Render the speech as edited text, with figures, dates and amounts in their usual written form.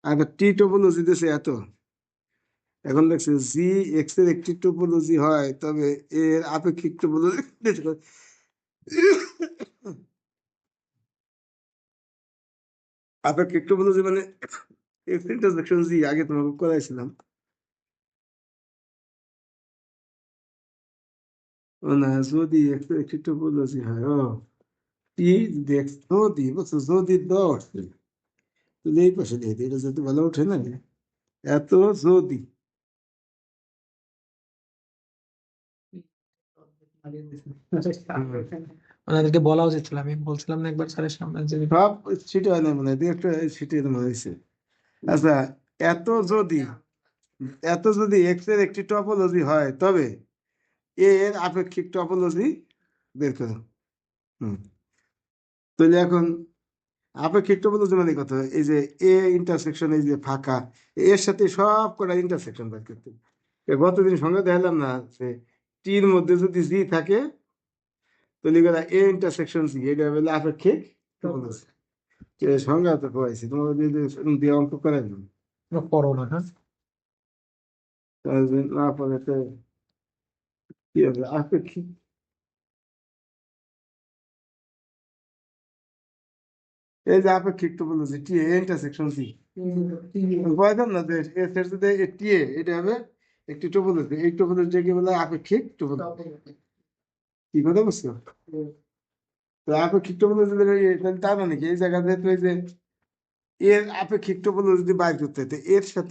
আর টি topology দিছে এত। এখন দেখছে জি এক্স এর একটি টোপোলজি হয় তবে এর আপেক্ষিক টোপোলজি আপেক্ষিক টোপোলজি মানে এক্স ইন্টারসেকশন জি আগে তোমাকে করাইছিলাম। ও না, যদি এক্স এর একটি টোপোলজি হয় ও টি যদি এক্স যদি বুঝছো যদি দশ তুই এই পাশে দিয়ে দিই, এটা যদি ভালো ওঠে না এত যদি ওনাদেরকে বলা উচিত ছিল, আমি বলছিলাম না একবার স্যারের সামনে যে সব সিটি হয় না মনে হয়, দুই একটা সিটি মনে হয়েছে। আচ্ছা, এত যদি এত যদি এক্স এর একটি টপোলজি হয় তবে এর আপেক্ষিক টপোলজি বের করো। হুম, তাহলে এখন আপেক্ষিক টপোলজি মানে কত, এই যে এ ইন্টারসেকশন, এই যে ফাঁকা এর সাথে সব কটা ইন্টারসেকশন বের করতে। গতদিন সঙ্গে দেখালাম না যে টির মধ্যে যদি জি থাকে তাহলে এ ইন্টারসেকশন জি, এটা হলো আপেক্ষিক টপোলজি। সংজ্ঞা তো পাইছি তোমার দিয়ে অঙ্ক করাই না, পড়ো না। হ্যাঁ, তাহলে না পড়ে তো কি হবে আপেক্ষিক। এই যে আপেক্ষিক টপোলজি টি এ ইন্টারসেকশন সি, বলতাম না যে এস এর যদি টি এ এটা হবে একটি টপোলজি, এই টপোলজিকে বলে আপেক্ষিক টপোলজি। কি কথা বুঝছো? তো আপেক্ষিক টপোলজি তাহলে তা মানে কি এই জায়গাতে তো এই যে এর আপেক্ষিক টপোলজি যদি বাইর করতে হতো এর সাথে